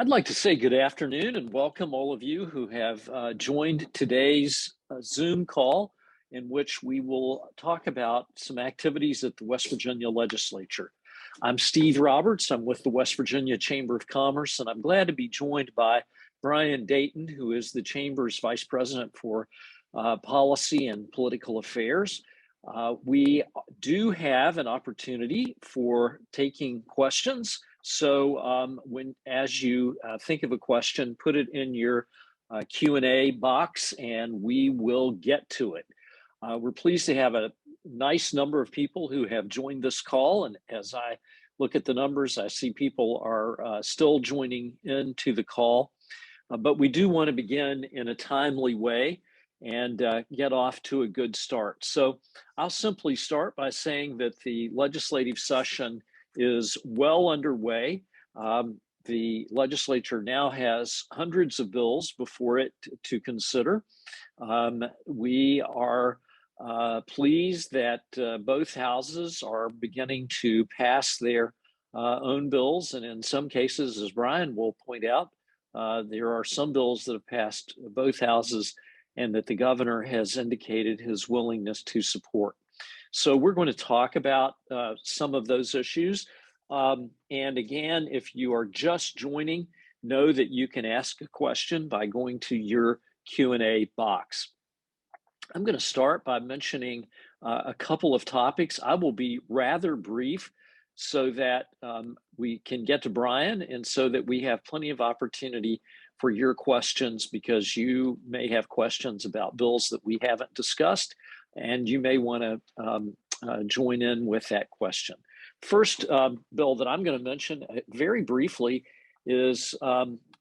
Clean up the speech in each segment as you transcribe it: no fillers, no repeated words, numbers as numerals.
I'd like to say good afternoon and welcome all of you who have joined today's Zoom call in which we will talk about some activities at the West Virginia Legislature. I'm Steve Roberts. I'm with the West Virginia Chamber of Commerce, and I'm glad to be joined by Brian Dayton, who is the Chamber's Vice President for Policy and Political Affairs. We do have an opportunity for taking questions. So as you think of a question, put it in your Q&A box and we will get to it. We're pleased to have a nice number of people who have joined this call. And as I look at the numbers, I see people are still joining into the call. But we do want to begin in a timely way and get off to a good start. So I'll simply start by saying that the legislative session is well underway. The legislature now has hundreds of bills before it to consider. We are pleased that both houses are beginning to pass their own bills. And in some cases, as Brian will point out, there are some bills that have passed both houses and that the governor has indicated his willingness to support. So we're going to talk about some of those issues. And again, if you are just joining, know that you can ask a question by going to your Q&A box. I'm going to start by mentioning a couple of topics. I will be rather brief so that we can get to Brian and so that we have plenty of opportunity for your questions, because you may have questions about bills that we haven't discussed, and you may want to join in with that question. First bill that I'm going to mention very briefly is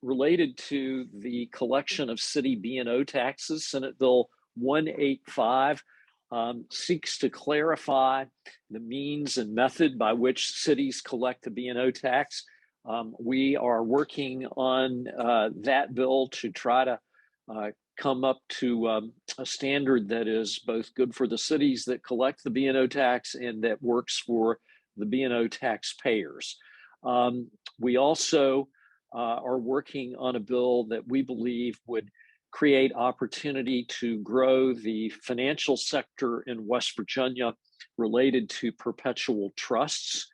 related to the collection of city B&O taxes. Senate Bill 185 seeks to clarify the means and method by which cities collect the B&O tax. We are working on that bill to try to come up to a standard that is both good for the cities that collect the B&O tax and that works for the B&O taxpayers. We also are working on a bill that we believe would create opportunity to grow the financial sector in West Virginia related to perpetual trusts.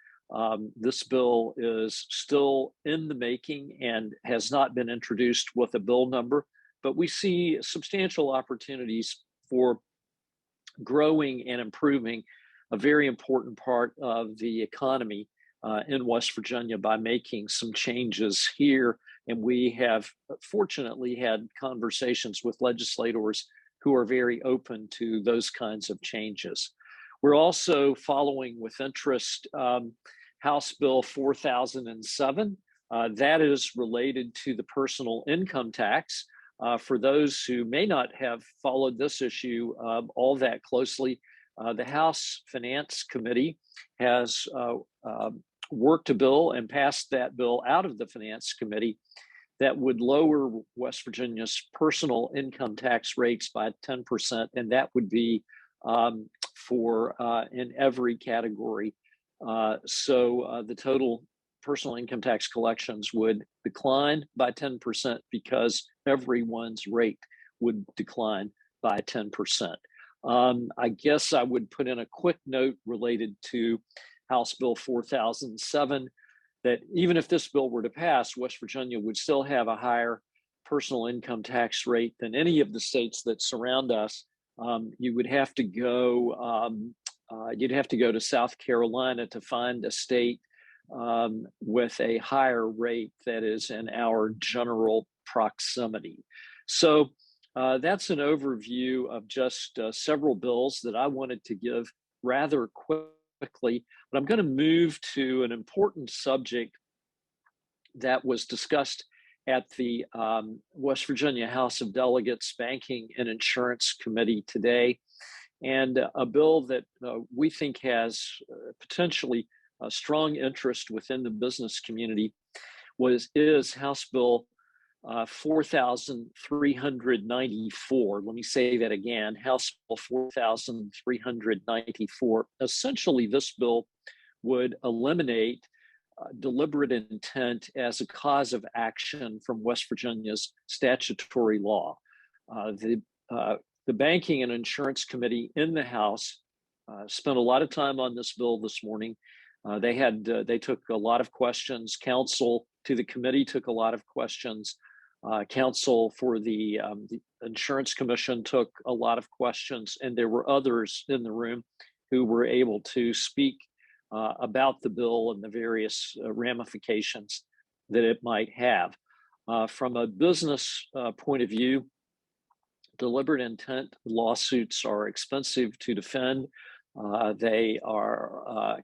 This bill is still in the making and has not been introduced with a bill number, but we see substantial opportunities for growing and improving a very important part of the economy in West Virginia by making some changes here. And we have fortunately had conversations with legislators who are very open to those kinds of changes. We're also following with interest House Bill 4007. That is related to the personal income tax. For those who may not have followed this issue all that closely, the House Finance Committee has worked a bill and passed that bill out of the Finance Committee that would lower West Virginia's personal income tax rates by 10%, and that would be for in every category. So the total personal income tax collections would decline by 10% because everyone's rate would decline by 10%. I guess I would put in a quick note related to House Bill 4007 that even if this bill were to pass, West Virginia would still have a higher personal income tax rate than any of the states that surround us. You would have to go. You'd have to go to South Carolina to find a state with a higher rate that is in our general proximity. So that's an overview of just several bills that I wanted to give rather quickly, but I'm going to move to an important subject that was discussed at the West Virginia House of Delegates Banking and Insurance Committee today, and a bill that we think has potentially a strong interest within the business community is House Bill 4394. Let me say that again, House Bill 4394. Essentially, this bill would eliminate deliberate intent as a cause of action from West Virginia's statutory law. The Banking and Insurance Committee in the House spent a lot of time on this bill this morning. They took a lot of questions. Counsel to the committee took a lot of questions. Counsel for the Insurance Commission took a lot of questions, and there were others in the room who were able to speak about the bill and the various ramifications that it might have. From a business point of view, deliberate intent lawsuits are expensive to defend. They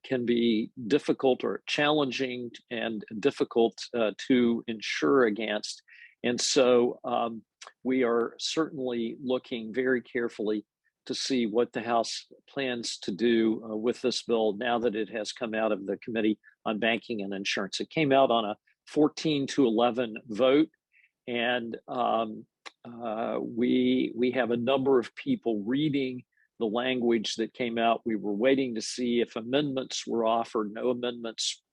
can be difficult or challenging and difficult to insure against. And so we are certainly looking very carefully to see what the House plans to do with this bill now that it has come out of the Committee on Banking and Insurance. It came out on a 14-11 vote, and we have a number of people reading the language that came out. We were waiting to see if amendments were offered. No amendments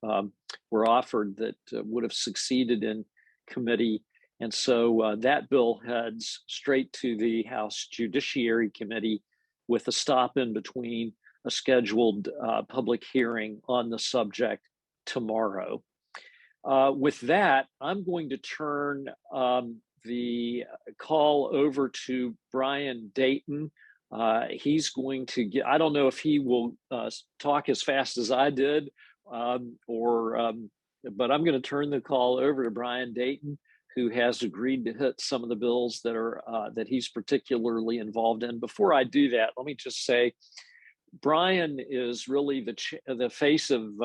were offered that would have succeeded in committee. And so that bill heads straight to the House Judiciary Committee with a stop in between a scheduled public hearing on the subject tomorrow. With that, I'm going to turn the call over to Brian Dayton. He's going to get, I don't know if he will talk as fast as I did, but I'm going to turn the call over to Brian Dayton, who has agreed to hit some of the bills that are that he's particularly involved in. Before I do that, let me just say, Brian is really the face of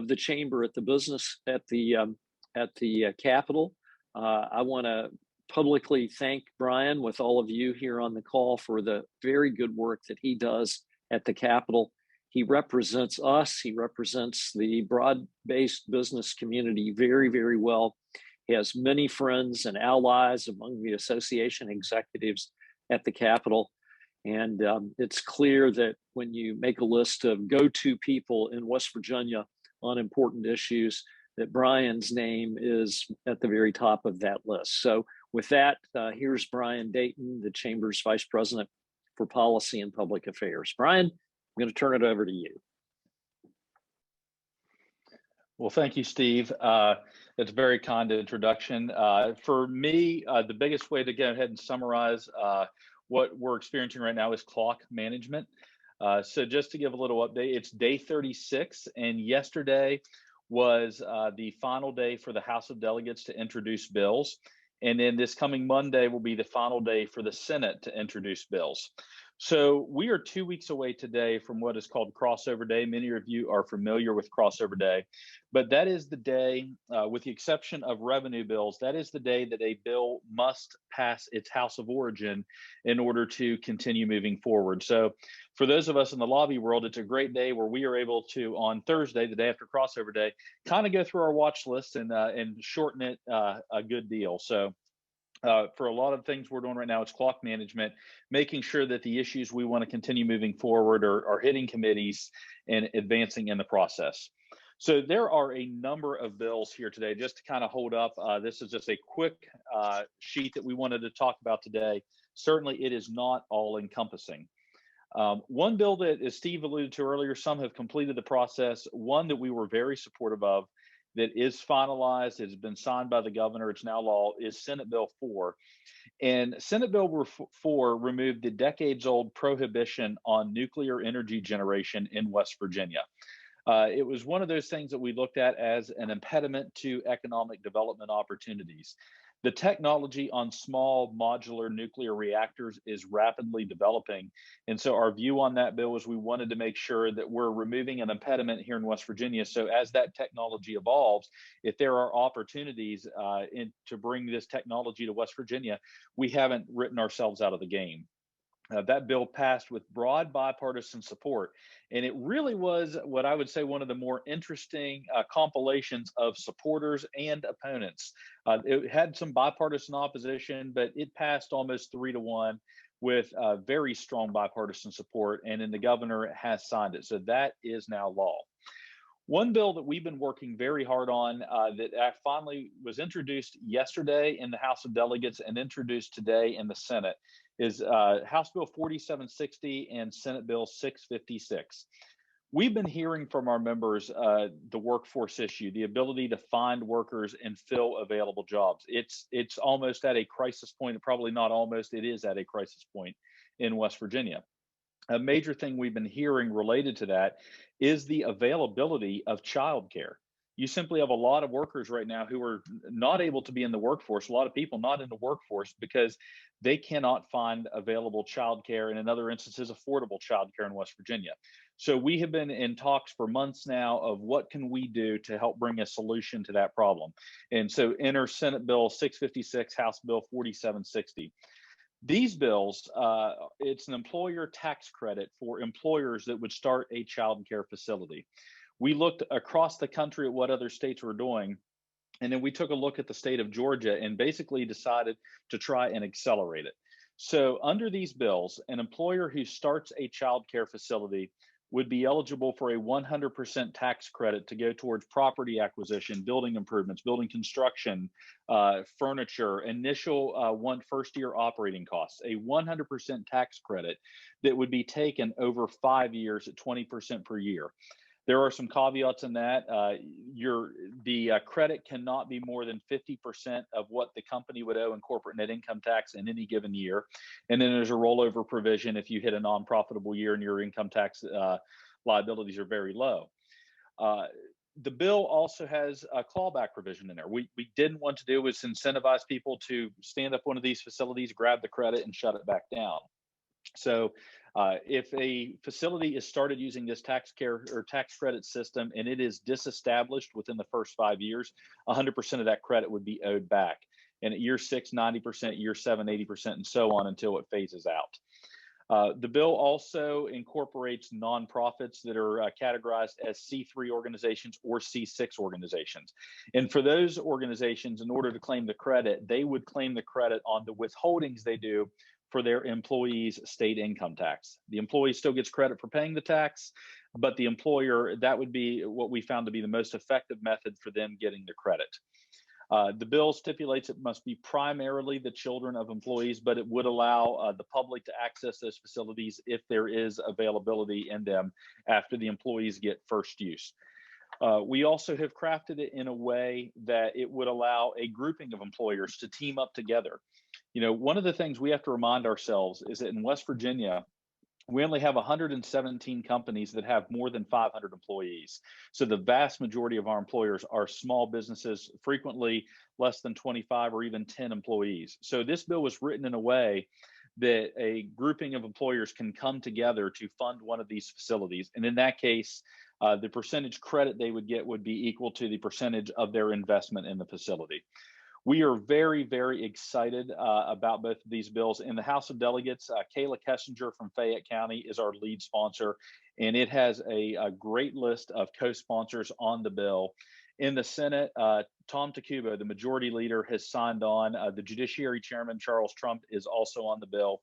the chamber at the business at the Capitol. I want to publicly thank Brian with all of you here on the call for the very good work that he does at the Capitol. He represents us. He represents the broad-based business community very, very well. He has many friends and allies among the association executives at the Capitol. And it's clear that when you make a list of go-to people in West Virginia on important issues, that Brian's name is at the very top of that list. So with that, here's Brian Dayton, the Chamber's Vice President for Policy and Public Affairs. Brian, I'm going to turn it over to you. Well, thank you, Steve. That's a very kind introduction. For me, the biggest way to go ahead and summarize what we're experiencing right now is clock management. So just to give a little update, it's day 36, and yesterday was the final day for the House of Delegates to introduce bills. And then this coming Monday will be the final day for the Senate to introduce bills. So we are 2 weeks away today from what is called Crossover Day. Many of you are familiar with Crossover Day, but that is the day, with the exception of revenue bills, that is the day that a bill must pass its House of Origin in order to continue moving forward. So for those of us in the lobby world, it's a great day where we are able to, on Thursday, the day after Crossover Day, kind of go through our watch list and shorten it a good deal. So for a lot of things we're doing right now, it's clock management, making sure that the issues we want to continue moving forward are hitting committees and advancing in the process. So there are a number of bills here today. Just to kind of hold up, this is just a quick sheet that we wanted to talk about today. Certainly it is not all encompassing. One bill that, as Steve alluded to earlier, some have completed the process. One that we were very supportive of that is finalized, it has been signed by the governor, it's now law, is Senate Bill 4. And Senate Bill 4 removed the decades-old prohibition on nuclear energy generation in West Virginia. It was one of those things that we looked at as an impediment to economic development opportunities. The technology on small modular nuclear reactors is rapidly developing. And so our view on that bill is we wanted to make sure that we're removing an impediment here in West Virginia. So as that technology evolves, if there are opportunities to bring this technology to West Virginia, we haven't written ourselves out of the game. That bill passed with broad bipartisan support, and it really was what I would say one of the more interesting compilations of supporters and opponents. It had some bipartisan opposition, but it passed almost 3-1 with very strong bipartisan support, and then the governor has signed it. So that is now law. One bill that we've been working very hard on that finally was introduced yesterday in the House of Delegates and introduced today in the Senate is House Bill 4760 and Senate Bill 656. We've been hearing from our members the workforce issue, the ability to find workers and fill available jobs. It's almost at a crisis point, probably not almost, it is at a crisis point in West Virginia. A major thing we've been hearing related to that is the availability of childcare. You simply have a lot of workers right now who are not able to be in the workforce, a lot of people not in the workforce because they cannot find available childcare, and in other instances, affordable childcare in West Virginia. So we have been in talks for months now of what can we do to help bring a solution to that problem. And so enter Senate Bill 656, House Bill 4760. These bills, it's an employer tax credit for employers that would start a child care facility. We looked across the country at what other states were doing, and then we took a look at the state of Georgia and basically decided to try and accelerate it. So under these bills, an employer who starts a child care facility would be eligible for a 100% tax credit to go towards property acquisition, building improvements, building construction, furniture, initial first year operating costs, a 100% tax credit that would be taken over 5 years at 20% per year. There are some caveats in that. The credit cannot be more than 50% of what the company would owe in corporate net income tax in any given year. And then there's a rollover provision if you hit a non-profitable year and your income tax liabilities are very low. The bill also has a clawback provision in there. We didn't want to do was incentivize people to stand up one of these facilities, grab the credit, and shut it back down. So if a facility is started using this tax credit system and it is disestablished within the first 5 years, 100% of that credit would be owed back. And at year 6, 90%, year 7, 80%, and so on until it phases out. The bill also incorporates nonprofits that are categorized as C3 organizations or C6 organizations. And for those organizations, in order to claim the credit, they would claim the credit on the withholdings they do for their employees' state income tax. The employee still gets credit for paying the tax, but the employer, that would be what we found to be the most effective method for them getting the credit. The bill stipulates it must be primarily the children of employees, but it would allow the public to access those facilities if there is availability in them after the employees get first use. We also have crafted it in a way that it would allow a grouping of employers to team up together. You know, one of the things we have to remind ourselves is that in West Virginia, we only have 117 companies that have more than 500 employees. So the vast majority of our employers are small businesses, frequently less than 25 or even 10 employees. So this bill was written in a way that a grouping of employers can come together to fund one of these facilities. And in that case, the percentage credit they would get would be equal to the percentage of their investment in the facility. We are very, very excited about both of these bills. In the House of Delegates, Kayla Kessinger from Fayette County is our lead sponsor, and it has a great list of co-sponsors on the bill. In the Senate, Tom Takubo, the majority leader, has signed on. The Judiciary Chairman, Charles Trump, is also on the bill.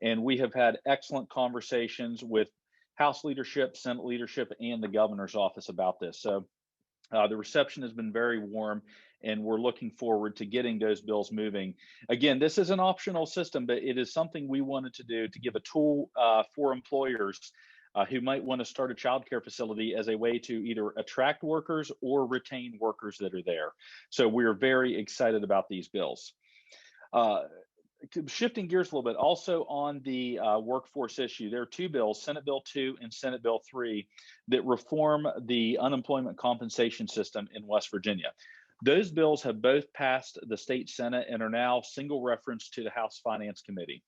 And we have had excellent conversations with House leadership, Senate leadership, and the governor's office about this. So the reception has been very warm, and we're looking forward to getting those bills moving. Again, this is an optional system, but it is something we wanted to do to give a tool for employers who might want to start a child care facility as a way to either attract workers or retain workers that are there. So we're very excited about these bills. Shifting gears a little bit, also on the workforce issue, there are two bills, Senate Bill 2 and Senate Bill 3, that reform the unemployment compensation system in West Virginia. Those bills have both passed the state Senate and are now single reference to the House Finance Committee.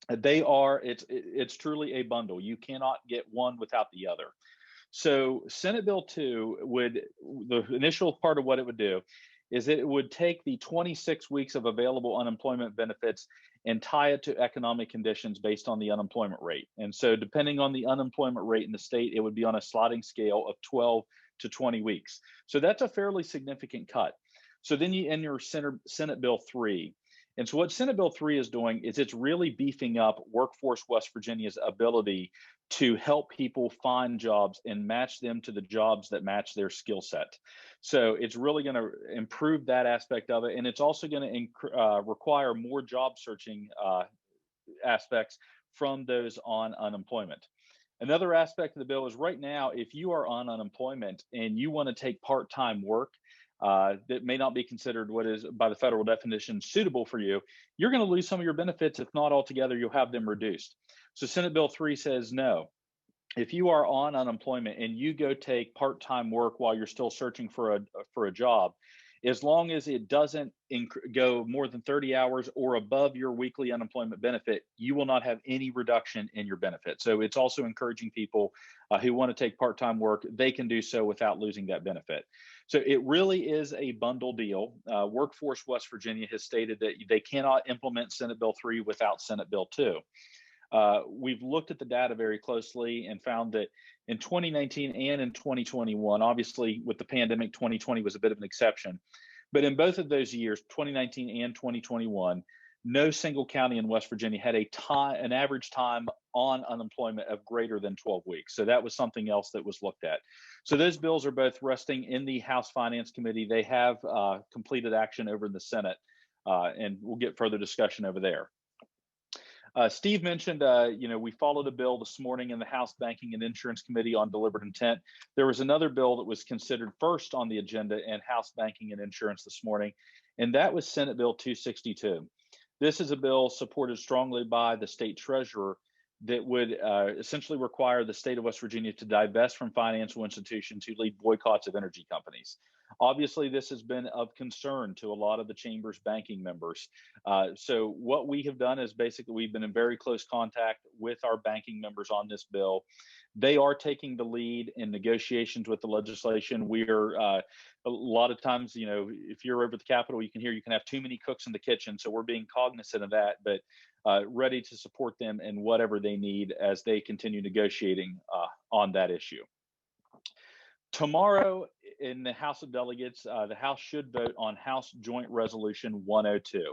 It's truly a bundle. You cannot get one without the other. So Senate Bill 2 the initial part of what it would do is that it would take the 26 weeks of available unemployment benefits and tie it to economic conditions based on the unemployment rate. And so depending on the unemployment rate in the state, it would be on a sliding scale of 12 to 20 weeks. So that's a fairly significant cut. So then you enter Senate Bill 3, And so what Senate Bill 3 is doing is it's really beefing up Workforce West Virginia's ability to help people find jobs and match them to the jobs that match their skill set. So it's really going to improve that aspect of it. And it's also going to require more job searching aspects from those on unemployment. Another aspect of the bill is right now, if you are on unemployment and you want to take part time work, that may not be considered what is by the federal definition suitable for you, you're going to lose some of your benefits. If not altogether, you'll have them reduced. So Senate Bill 3 says no. If you are on unemployment and you go take part-time work while you're still searching for a job, as long as it doesn't go more than 30 hours or above your weekly unemployment benefit, you will not have any reduction in your benefit. So it's also encouraging people who want to take part-time work, they can do so without losing that benefit. So it really is a bundle deal. Workforce West Virginia has stated that they cannot implement Senate Bill 3 without Senate Bill 2. We've looked at the data very closely and found that in 2019 and in 2021, obviously with the pandemic, 2020 was a bit of an exception, but in both of those years, 2019 and 2021, no single county in West Virginia had an average time on unemployment of greater than 12 weeks. So that was something else that was looked at. So those bills are both resting in the House Finance Committee. They have completed action over in the Senate, and we'll get further discussion over there. Steve mentioned, we followed a bill this morning in the House Banking and Insurance Committee on deliberate intent. There was another bill that was considered first on the agenda in House Banking and Insurance this morning, and that was Senate Bill 262. This is a bill supported strongly by the state treasurer that would essentially require the state of West Virginia to divest from financial institutions who lead boycotts of energy companies. Obviously, this has been of concern to a lot of the chamber's banking members. So what we have done is basically we've been in very close contact with our banking members on this bill. They are taking the lead in negotiations with the legislation. We are a lot of times, if you're over the Capitol, you can have too many cooks in the kitchen. So we're being cognizant of that, but ready to support them in whatever they need as they continue negotiating on that issue. Tomorrow in the House of Delegates, the House should vote on House Joint Resolution 102.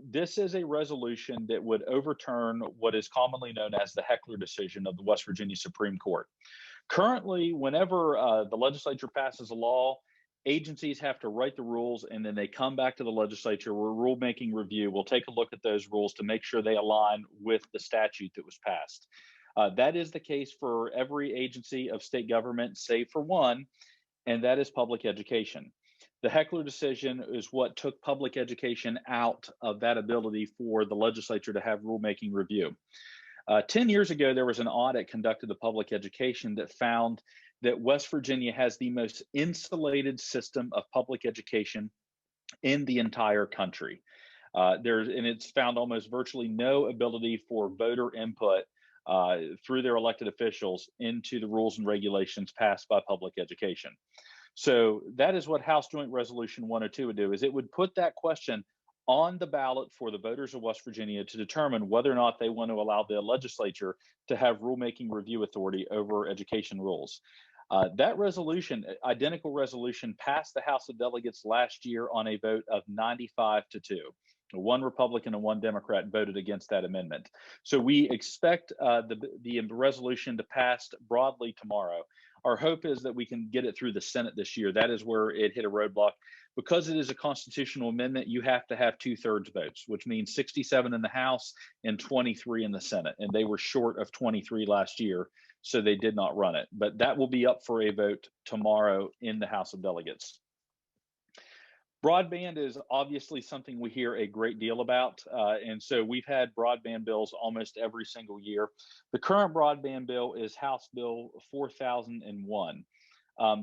This is a resolution that would overturn what is commonly known as the Heckler decision of the West Virginia Supreme Court. Currently, whenever the legislature passes a law, agencies have to write the rules and then they come back to the legislature where rulemaking review will take a look at those rules to make sure they align with the statute that was passed. That is the case for every agency of state government, save for one, and that is public education. The Heckler decision is what took public education out of that ability for the legislature to have rulemaking review. 10 years ago, there was an audit conducted of public education that found that West Virginia has the most insulated system of public education in the entire country. And it's found almost virtually no ability for voter input through their elected officials into the rules and regulations passed by public education. So that is what House Joint Resolution 102 would do, is it would put that question on the ballot for the voters of West Virginia to determine whether or not they want to allow the legislature to have rulemaking review authority over education rules. That resolution, identical resolution, passed the House of Delegates last year on a vote of 95-2. One Republican and one Democrat voted against that amendment. So we expect the resolution to pass broadly tomorrow. Our hope is that we can get it through the Senate this year. That is where it hit a roadblock. Because it is a constitutional amendment, you have to have 2/3 votes, which means 67 in the House and 23 in the Senate. And they were short of 23 last year, so they did not run it. But that will be up for a vote tomorrow in the House of Delegates. Broadband is obviously something we hear a great deal about, and so we've had broadband bills almost every single year. The current broadband bill is House Bill 4001.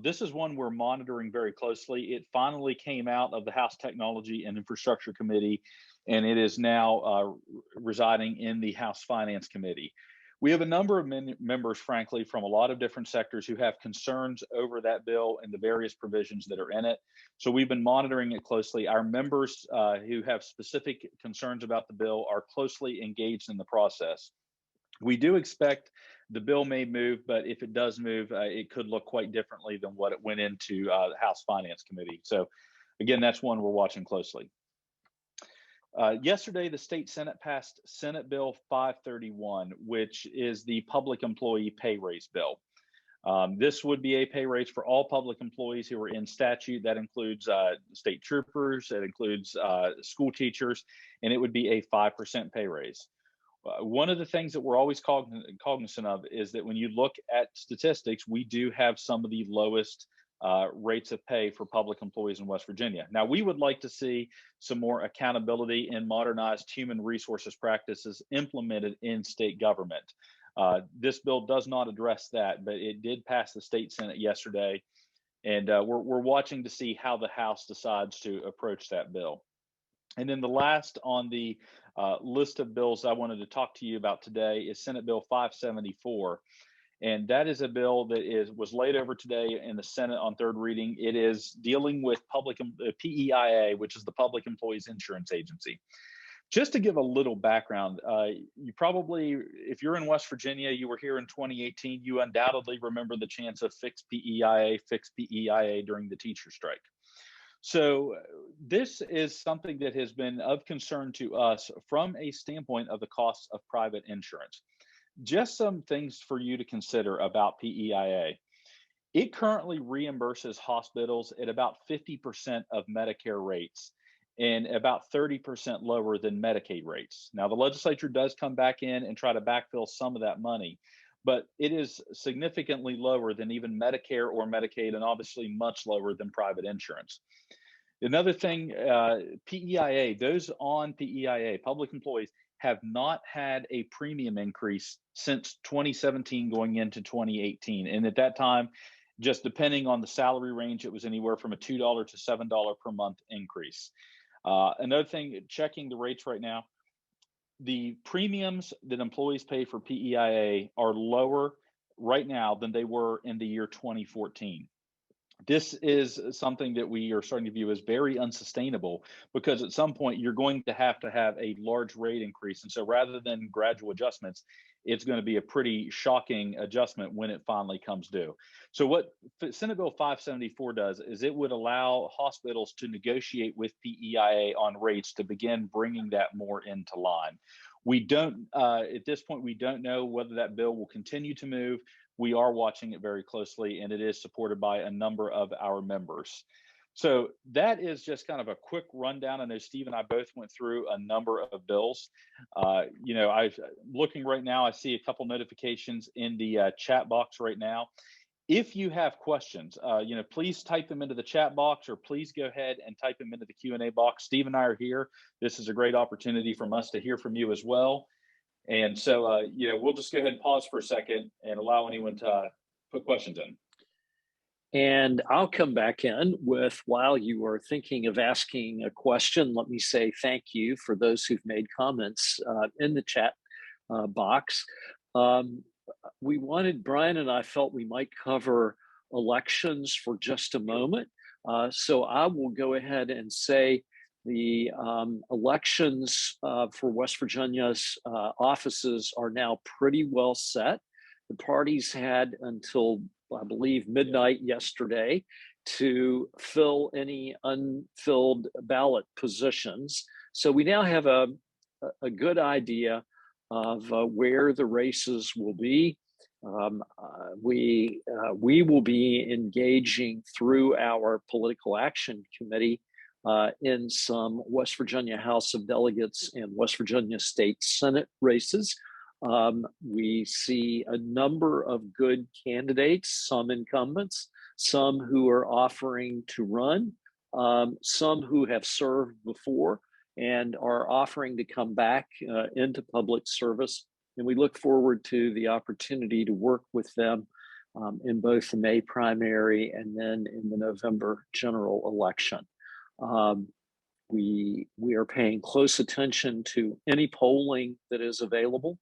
This is one we're monitoring very closely. It finally came out of the House Technology and Infrastructure Committee, and it is now residing in the House Finance Committee. We have a number of members, frankly, from a lot of different sectors who have concerns over that bill and the various provisions that are in it. So we've been monitoring it closely. Our members who have specific concerns about the bill are closely engaged in the process. We do expect the bill may move, but if it does move, it could look quite differently than what it went into the House Finance Committee. So again, that's one we're watching closely. Yesterday, the state Senate passed Senate Bill 531, which is the public employee pay raise bill. This would be a pay raise for all public employees who are in statute. That includes state troopers, that includes school teachers, and it would be a 5% pay raise. One of the things that we're always cognizant of is that when you look at statistics, we do have some of the lowest rates of pay for public employees in West Virginia. Now, we would like to see some more accountability and modernized human resources practices implemented in state government. This bill does not address that, but it did pass the state Senate yesterday, and we're watching to see how the House decides to approach that bill. And then the last on the list of bills I wanted to talk to you about today is Senate Bill 574. And that is a bill that was laid over today in the Senate on third reading. It is dealing with PEIA, which is the Public Employees Insurance Agency. Just to give a little background, you probably, if you're in West Virginia, you were here in 2018, you undoubtedly remember the chance of fix PEIA during the teacher strike. So this is something that has been of concern to us from a standpoint of the costs of private insurance. Just some things for you to consider about PEIA. It currently reimburses hospitals at about 50% of Medicare rates and about 30% lower than Medicaid rates. Now, the legislature does come back in and try to backfill some of that money, but it is significantly lower than even Medicare or Medicaid, and obviously much lower than private insurance. Another thing, PEIA, those on PEIA, public employees, have not had a premium increase since 2017 going into 2018. And at that time, just depending on the salary range, it was anywhere from a $2 to $7 per month increase. Another thing, checking the rates right now, the premiums that employees pay for PEIA are lower right now than they were in the year 2014. This is something that we are starting to view as very unsustainable, because at some point you're going to have a large rate increase. And so rather than gradual adjustments, it's going to be a pretty shocking adjustment when it finally comes due. So what Senate Bill 574 does is it would allow hospitals to negotiate with PEIA on rates to begin bringing that more into line. We don't, at this point, we don't know whether that bill will continue to move. We are watching it very closely, and it is supported by a number of our members. So that is just kind of a quick rundown. I know Steve and I both went through a number of bills. I'm looking right now, I see a couple notifications in the chat box right now. If you have questions, please type them into the chat box, or please go ahead and type them into the Q&A box. Steve and I are here. This is a great opportunity for us to hear from you as well. And so, we'll just go ahead and pause for a second and allow anyone to put questions in. And I'll come back in with, while you are thinking of asking a question, let me say thank you for those who've made comments in the chat box. Brian and I felt we might cover elections for just a moment. So I will go ahead and say the elections for West Virginia's offices are now pretty well set. The parties had until, I believe, midnight yesterday to fill any unfilled ballot positions. So we now have a good idea of where the races will be. We will be engaging through our political action committee in some West Virginia House of Delegates and West Virginia State Senate races. We see a number of good candidates, some incumbents, some who are offering to run, some who have served before and are offering to come back into public service. And we look forward to the opportunity to work with them in both the May primary and then in the November general election. We are paying close attention to any polling that is available.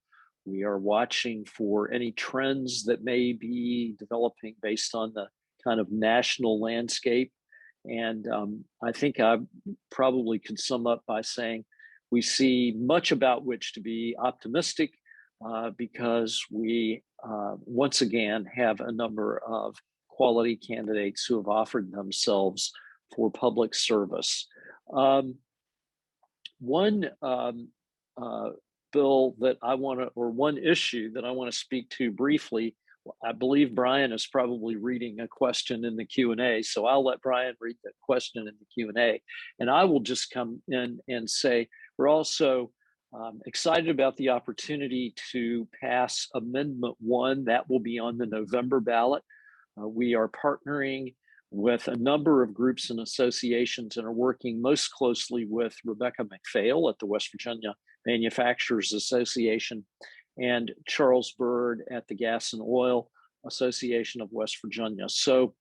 We are watching for any trends that may be developing based on the kind of national landscape. And I think I probably could sum up by saying we see much about which to be optimistic because we once again have a number of quality candidates who have offered themselves for public service. One bill that I want to, or one issue that I want to speak to briefly. I believe Brian is probably reading a question in the Q&A, so I'll let Brian read the question in the Q&A, and I will just come in and say we're also excited about the opportunity to pass Amendment 1 that will be on the November ballot. We are partnering with a number of groups and associations and are working most closely with Rebecca McPhail at the West Virginia Manufacturers Association and Charles Bird at the Gas and Oil Association of West Virginia. So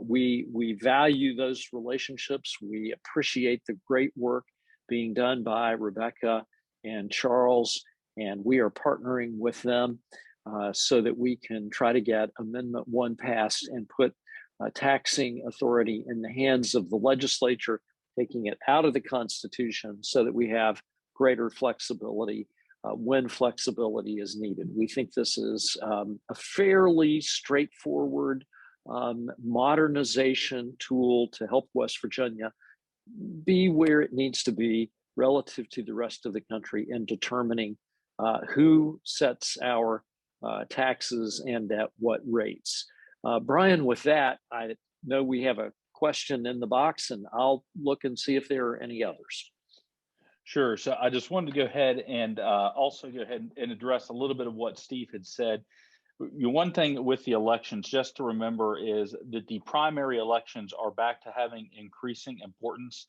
we value those relationships. We appreciate the great work being done by Rebecca and Charles, and we are partnering with them so that we can try to get Amendment 1 passed and put taxing authority in the hands of the legislature, taking it out of the Constitution so that we have greater flexibility when flexibility is needed. We think this is a fairly straightforward modernization tool to help West Virginia be where it needs to be relative to the rest of the country in determining who sets our taxes and at what rates. Brian, with that, I know we have a question in the box, and I'll look and see if there are any others. Sure. So I just wanted to go ahead and also go ahead and address a little bit of what Steve had said. One thing with the elections, just to remember, is that the primary elections are back to having increasing importance.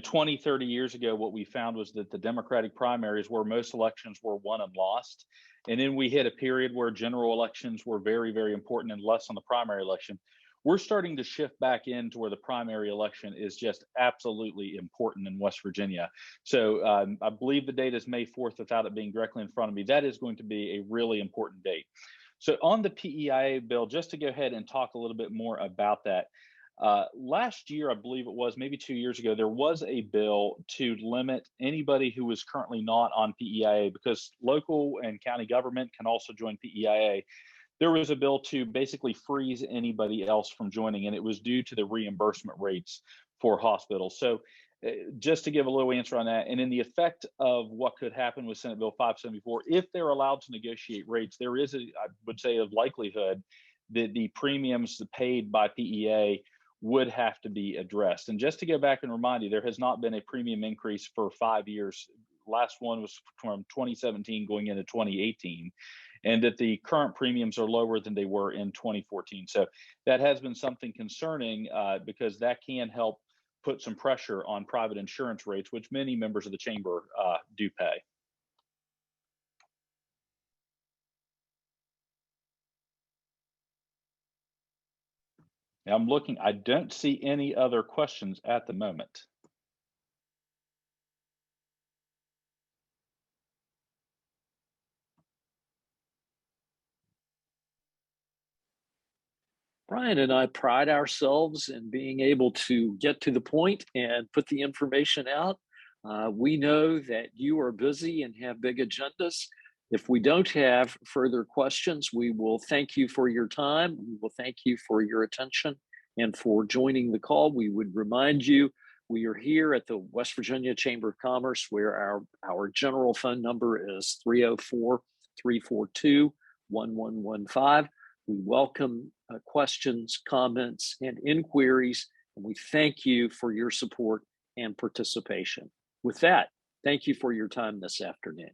20, 30 years ago, what we found was that the Democratic primaries, where most elections were won and lost, and then we hit a period where general elections were very, very important and less on the primary election. We're starting to shift back into where the primary election is just absolutely important in West Virginia. So I believe the date is May 4th without it being directly in front of me. That is going to be a really important date. So on the PEIA bill, just to go ahead and talk a little bit more about that. Last year, I believe it was, maybe 2 years ago, there was a bill to limit anybody who is currently not on PEIA, because local and county government can also join PEIA. There was a bill to basically freeze anybody else from joining, and it was due to the reimbursement rates for hospitals. So just to give a little answer on that, and in the effect of what could happen with Senate Bill 574, if they're allowed to negotiate rates, there is, I would say, a likelihood that the premiums paid by PEA would have to be addressed. And just to go back and remind you, there has not been a premium increase for 5 years. Last one was from 2017 going into 2018. And that the current premiums are lower than they were in 2014. So that has been something concerning because that can help put some pressure on private insurance rates, which many members of the chamber do pay. Now I'm looking, I don't see any other questions at the moment. Brian and I pride ourselves in being able to get to the point and put the information out. We know that you are busy and have big agendas. If we don't have further questions, we will thank you for your time. We will thank you for your attention and for joining the call. We would remind you, we are here at the West Virginia Chamber of Commerce, where our general phone number is 304-342-1115. We welcome questions, comments, and inquiries, and we thank you for your support and participation. With that, thank you for your time this afternoon.